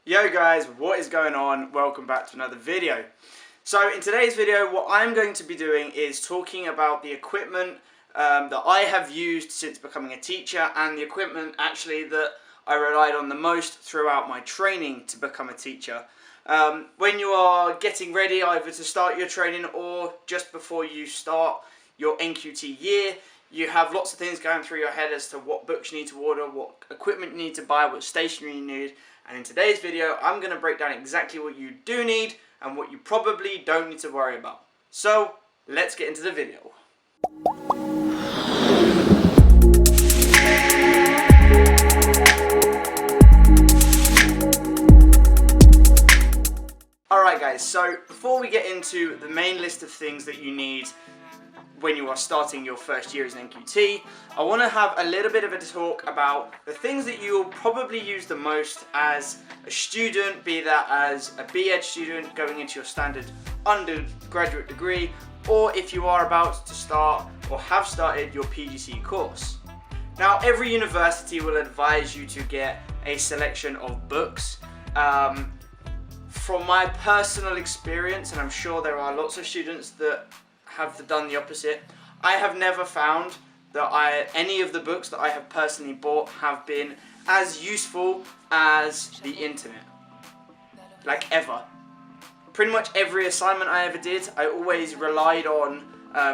Yo guys, what is going on? Welcome back to another video. So in today's video, what I'm going to be doing is talking about the equipment that I have used since becoming a teacher, and the equipment actually that I relied on the most throughout my training to become a teacher. When you are getting ready either to start your training or just before you start your NQT year, you have lots of things going through your head as to what books you need to order, what equipment you need to buy, what stationery you need. And in today's video, I'm going to break down exactly what you do need and what you probably don't need to worry about. So, let's get into the video. Alright guys, so before we get into the main list of things that you need when you are starting your first year as an NQT, I want to have a little bit of a talk about the things that you will probably use the most as a student, be that as a B.Ed student going into your standard undergraduate degree, or if you are about to start or have started your PGCE course. Now, every university will advise you to get a selection of books. From my personal experience, and I'm sure there are lots of students that have done the opposite, I have never found that any of the books that I have personally bought have been as useful as the internet. Like, ever. Pretty much every assignment I ever did, I always relied on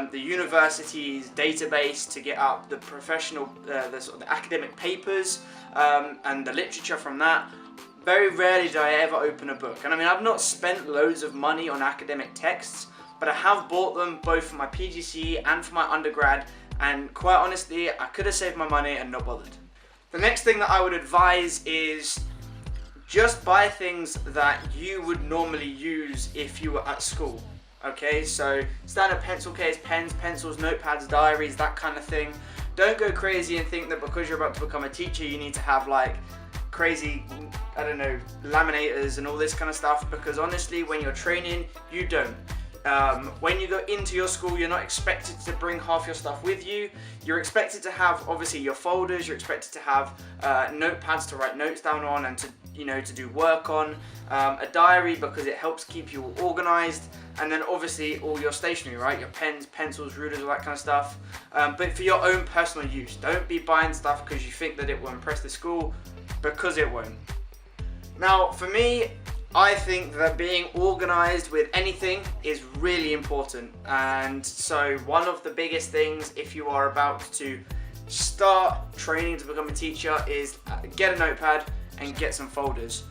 the university's database to get up the professional, the academic papers and the literature from that. Very rarely did I ever open a book. And I mean, I've not spent loads of money on academic texts, but I have bought them both for my PGCE and for my undergrad, and quite honestly, I could have saved my money and not bothered. The next thing that I would advise is just buy things that you would normally use if you were at school. Okay, so standard pencil case, pens, pencils, notepads, diaries, that kind of thing. Don't go crazy and think that because you're about to become a teacher, you need to have like crazy, I don't know, laminators and all this kind of stuff, because honestly, when you're training, you don't. When you go into your school, you're not expected to bring half your stuff with you. You're expected to have, obviously, your folders. You're expected to have notepads to write notes down on and to do work on. A diary because it helps keep you organized. And then obviously all your stationery, right? Your pens, pencils, rulers, all that kind of stuff. But for your own personal use. Don't be buying stuff because you think that it will impress the school, because it won't. Now, for me, I think that being organised with anything is really important, and so one of the biggest things if you are about to start training to become a teacher is get a notepad and get some folders.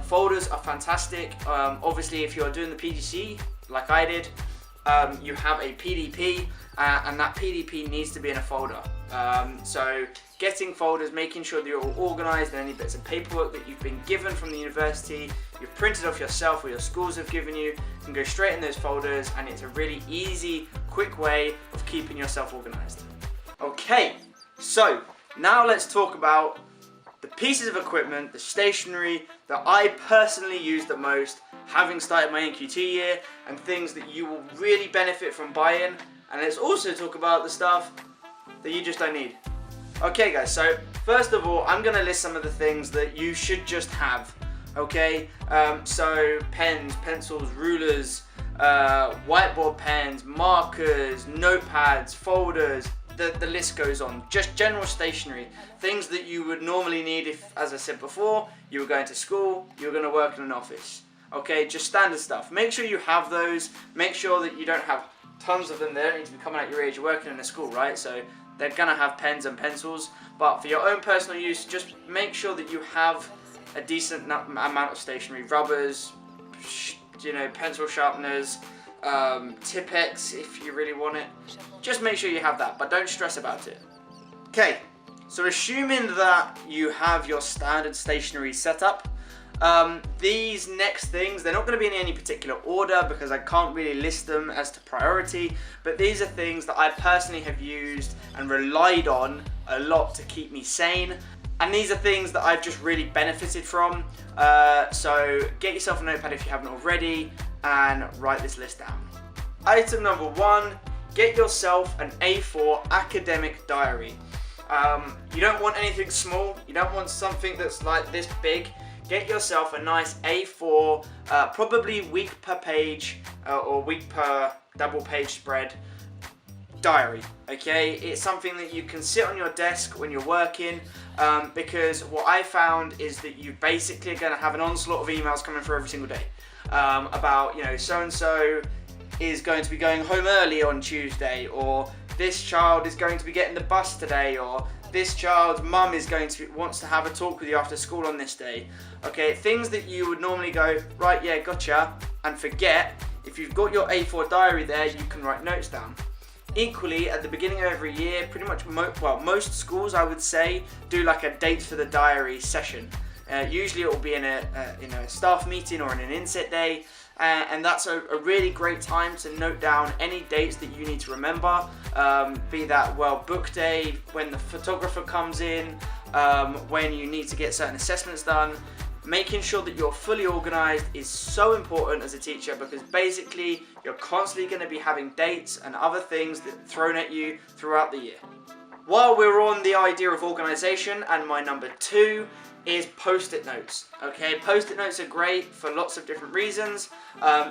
Folders are fantastic. Obviously, if you're doing the PGC like I did, you have a PDP, and that PDP needs to be in a folder. So getting folders, making sure that you're all organised, and any bits of paperwork that you've been given from the university, you've printed off yourself or your schools have given you, can go straight in those folders, and it's a really easy, quick way of keeping yourself organised. Okay, so now let's talk about the pieces of equipment, the stationery that I personally use the most, having started my NQT year, and things that you will really benefit from buying. And let's also talk about the stuff that you just don't need. Okay guys, so first of all, I'm going to list some of the things that you should just have. Okay, so pens, pencils, rulers, whiteboard pens, markers, notepads, folders, the list goes on. Just general stationery, things that you would normally need if, as I said before, you were going to school, you were going to work in an office. Okay, just standard stuff. Make sure you have those. Make sure that you don't have tons of them. They don't need to be coming out your ears. You're working in a school, right? So they're going to have pens and pencils. But for your own personal use, just make sure that you have a decent amount of stationery. Rubbers, pencil sharpeners, Tipp-Ex if you really want it. Just make sure you have that, but don't stress about it. Okay, so assuming that you have your standard stationery set up, these next things, they're not going to be in any particular order because I can't really list them as to priority, but these are things that I personally have used and relied on a lot to keep me sane, and these are things that I've just really benefited from. So get yourself a notepad if you haven't already and write this list down. Item number 1, get yourself an A4 academic diary. You don't want anything small, you don't want something that's like this big. get yourself a nice A4, probably week per page or week per double page spread diary. Okay, it's something that you can sit on your desk when you're working, because what I found is that you basically are going to have an onslaught of emails coming through every single day about, you know, so and so is going to be going home early on Tuesday, or this child is going to be getting the bus today, or this child's mum is wants to have a talk with you after school on this day. Okay, things that you would normally go, right, yeah, gotcha, and forget. If you've got your A4 diary there, you can write notes down. Equally, at the beginning of every year, pretty much most schools, I would say, do like a date for the diary session. Usually it will be in a staff meeting or in an inset day, and that's a really great time to note down any dates that you need to remember, be that book day, when the photographer comes in, when you need to get certain assessments done. Making sure that you're fully organised is so important as a teacher, because basically you're constantly going to be having dates and other things that thrown at you throughout the year. While we're on the idea of organisation, and my number 2 is post-it notes. Okay, post-it notes are great for lots of different reasons.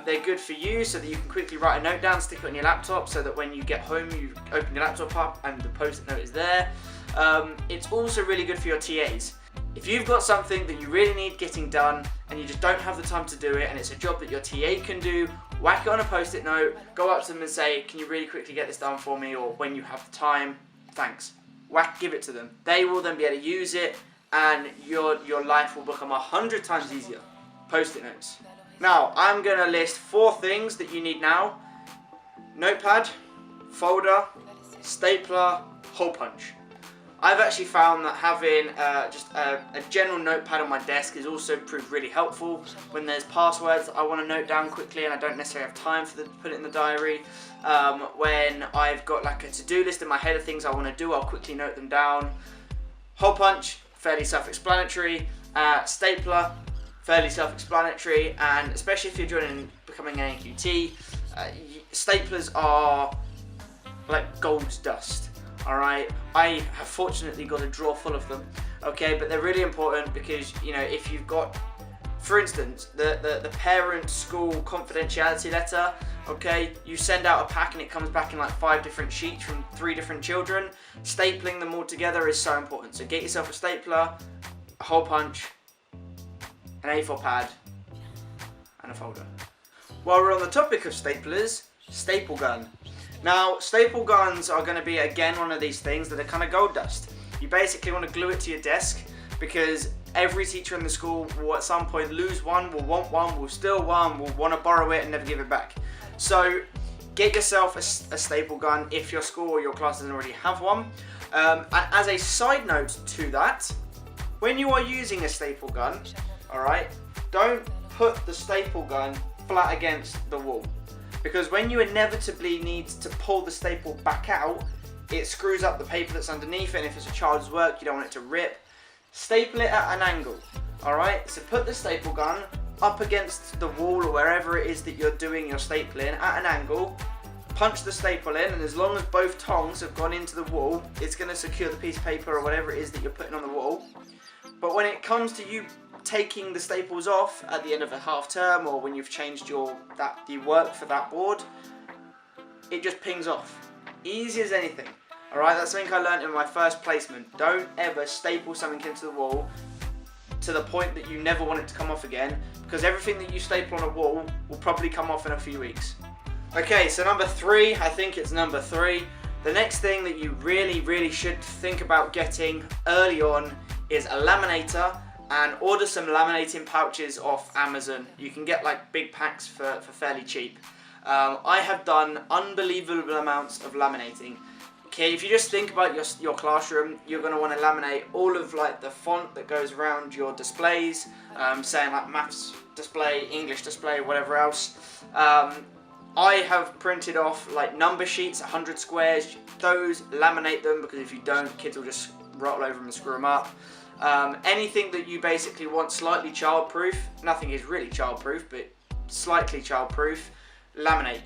They're good for you so that you can quickly write a note down, stick it on your laptop, so that when you get home you open your laptop up and the post-it note is there. It's also really good for your TAs. If you've got something that you really need getting done and you just don't have the time to do it, and it's a job that your TA can do, whack it on a post-it note, go up to them and say, can you really quickly get this done for me, or when you have the time, thanks. Give it to them. They will then be able to use it, and your life will become 100 times easier. Post-it notes. Now, I'm going to list 4 things that you need now. Notepad, folder, stapler, hole punch. I've actually found that having just a general notepad on my desk is also proved really helpful when there's passwords that I want to note down quickly and I don't necessarily have time to put it in the diary. When I've got like a to-do list in my head of things I want to do, I'll quickly note them down. Hole punch, fairly self-explanatory. Stapler, fairly self-explanatory, and especially if you're becoming an NQT, staplers are like gold dust. Alright, I have fortunately got a drawer full of them, okay, but they're really important because, you know, if you've got, for instance, the parent school confidentiality letter, okay, you send out a pack and it comes back in like 5 different sheets from 3 different children. Stapling them all together is so important, so get yourself a stapler, a hole punch, an A4 pad, and a folder. While we're on the topic of staplers, staple gun. Now, staple guns are going to be, again, one of these things that are kind of gold dust. You basically want to glue it to your desk, because every teacher in the school will at some point lose one, will want one, will steal one, will want to borrow it and never give it back. So get yourself a staple gun if your school or your class doesn't already have one. As a side note to that, when you are using a staple gun, alright, don't put the staple gun flat against the wall. Because when you inevitably need to pull the staple back out, it screws up the paper that's underneath it, and if it's a child's work, you don't want it to rip. Staple it at an angle, alright? So put the staple gun up against the wall or wherever it is that you're doing your stapling at an angle, punch the staple in, and as long as both tongs have gone into the wall, it's going to secure the piece of paper or whatever it is that you're putting on the wall. But when it comes to you taking the staples off at the end of a half term, or when you've changed the work for that board, it just pings off. Easy as anything. Alright, that's something I learned in my first placement. Don't ever staple something into the wall to the point that you never want it to come off again, because everything that you staple on a wall will probably come off in a few weeks. Okay, so number 3, I think it's number 3. The next thing that you really should think about getting early on is a laminator, and order some laminating pouches off Amazon. You can get like big packs for fairly cheap. I have done unbelievable amounts of laminating. Okay, if you just think about your classroom, you're going to want to laminate all of like the font that goes around your displays, saying like maths display, English display, whatever else. I have printed off like number sheets, 100 squares. Those, laminate them, because if you don't, kids will just roll over them and screw them up. Anything that you basically want slightly childproof, nothing is really childproof, but slightly childproof, laminate.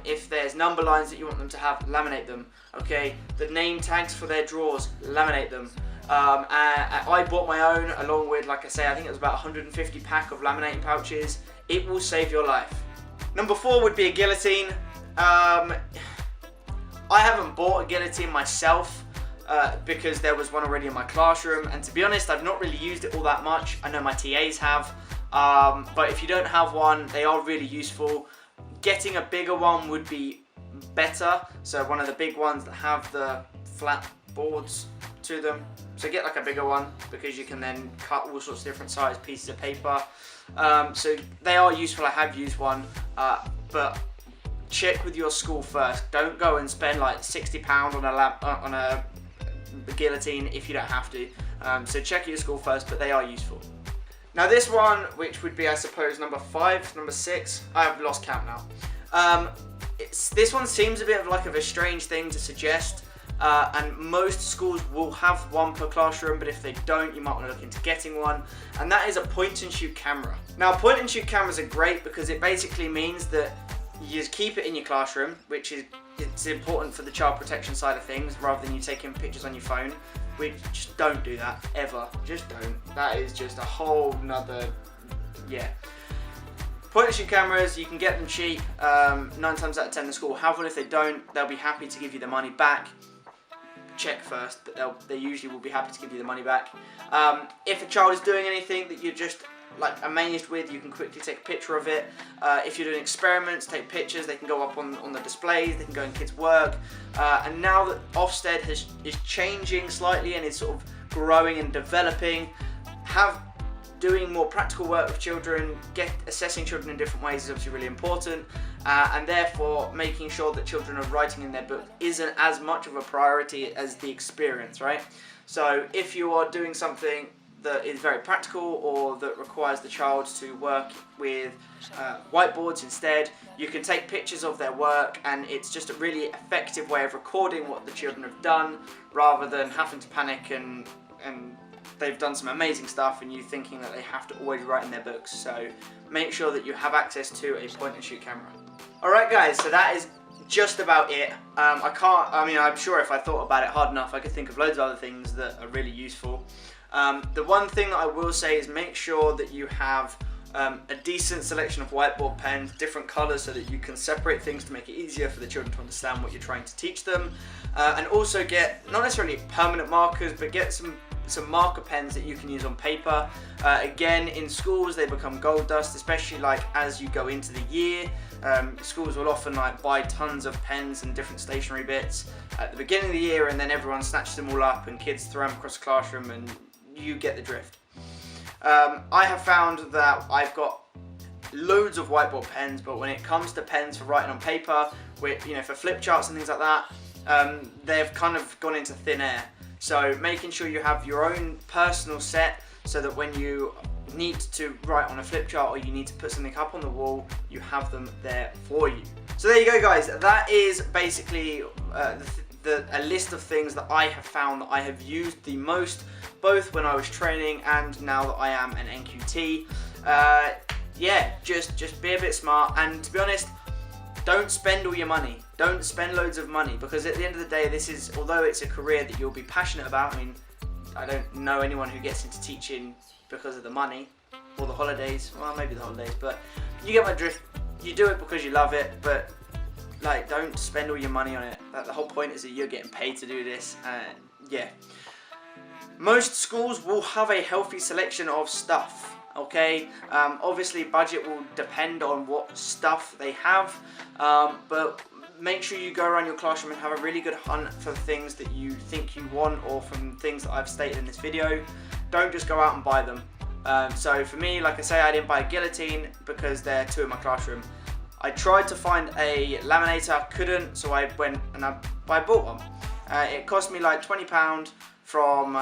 If there's number lines that you want them to have, laminate them. Okay, the name tags for their drawers, laminate them. And I bought my own along with, like I say, I think it was about 150 pack of laminating pouches. It will save your life. Number 4 would be a guillotine. I haven't bought a guillotine myself because there was one already in my classroom, and to be honest, I've not really used it all that much. I know my TAs have, but if you don't have one, they are really useful. Getting a bigger one would be better, so one of the big ones that have the flat boards to them. So get like a bigger one because you can then cut all sorts of different size pieces of paper. So they are useful. I have used one, but check with your school first. Don't go and spend like £60 on a guillotine if you don't have to. So check at your school first, but they are useful. Now this one, which would be I suppose number 5, number 6, I have lost count now. This one seems a bit of like a strange thing to suggest, and most schools will have one per classroom, but if they don't, you might want to look into getting one, and that is a point and shoot camera. Now point and shoot cameras are great because it basically means that you just keep it in your classroom, which is it's important for the child protection side of things, rather than you taking pictures on your phone. We just don't do that ever. Just don't. That is just a whole nother, yeah. Point and shoot cameras, you can get them cheap. 9 times out of 10 the school will have one. If they don't, they'll be happy to give you the money back. Check first, but they usually will be happy to give you the money back. If a child is doing anything that you're just like amazed with, you can quickly take a picture of it. If you're doing experiments, take pictures. They can go up on the displays. They can go in kids' work. And now that Ofsted is changing slightly and is sort of growing and developing, doing more practical work with children, assessing children in different ways is obviously really important, and therefore making sure that children are writing in their book isn't as much of a priority as the experience, right? So if you are doing something that is very practical or that requires the child to work with whiteboards instead, you can take pictures of their work, and it's just a really effective way of recording what the children have done rather than having to panic and they've done some amazing stuff and you thinking that they have to always write in their books. So make sure that you have access to a point and shoot camera. Alright guys, so that is just about it. I'm sure if I thought about it hard enough I could think of loads of other things that are really useful. The one thing that I will say is make sure that you have a decent selection of whiteboard pens, different colours, so that you can separate things to make it easier for the children to understand what you're trying to teach them. And also get, not necessarily permanent markers, but get some marker pens that you can use on paper. Again, in schools they become gold dust, especially like as you go into the year. Schools will often like buy tons of pens and different stationery bits at the beginning of the year, and then everyone snatches them all up and kids throw them across the classroom, and you get the drift. I have found that I've got loads of whiteboard pens, but when it comes to pens for writing on paper, with, for flip charts and things like that, they've kind of gone into thin air. So making sure you have your own personal set, so that when you need to write on a flip chart or you need to put something up on the wall, you have them there for you. So there you go guys, that is basically a list of things that I have found that I have used the most, both when I was training and now that I am an NQT. Yeah, just be a bit smart, and to be honest, don't spend all your money. Don't spend loads of money, because at the end of the day, this is, although it's a career that you'll be passionate about, I mean, I don't know anyone who gets into teaching because of the money or the holidays. Well, maybe the holidays, but you get my drift. You do it because you love it, but like, don't spend all your money on it. Like, the whole point is that you're getting paid to do this, and yeah. Most schools will have a healthy selection of stuff, okay? Obviously budget will depend on what stuff they have, but make sure you go around your classroom and have a really good hunt for things that you think you want, or from things that I've stated in this video. Don't just go out and buy them. So for me, like I say, I didn't buy a guillotine because there are 2 in my classroom. I tried to find a laminator, couldn't, so I went and I bought one. It cost me like £20 from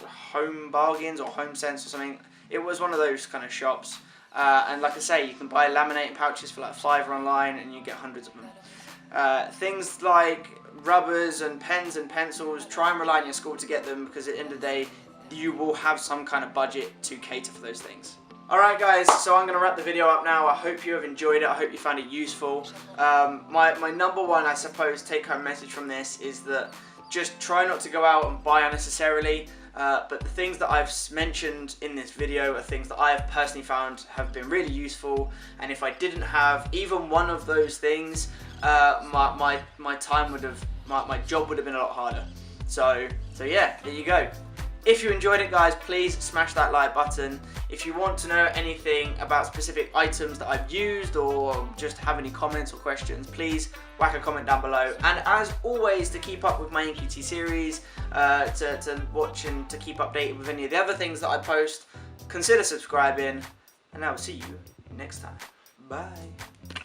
Home Bargains or Home Sense or something. It was one of those kind of shops. And like I say, you can buy laminating pouches for like £5 online and you get hundreds of them. Things like rubbers and pens and pencils, try and rely on your school to get them, because at the end of the day, you will have some kind of budget to cater for those things. Alright guys, so I'm going to wrap the video up now. I hope you have enjoyed it. I hope you found it useful. My number one, I suppose, take home message from this is that just try not to go out and buy unnecessarily. But the things that I've mentioned in this video are things that I have personally found have been really useful, and if I didn't have even one of those things, my time would have, my job would have been a lot harder. So yeah, there you go. If you enjoyed it, guys, please smash that like button. If you want to know anything about specific items that I've used, or just have any comments or questions, please whack a comment down below. And as always, to keep up with my NQT series, to watch and to keep updated with any of the other things that I post, consider subscribing, and I will see you next time. Bye.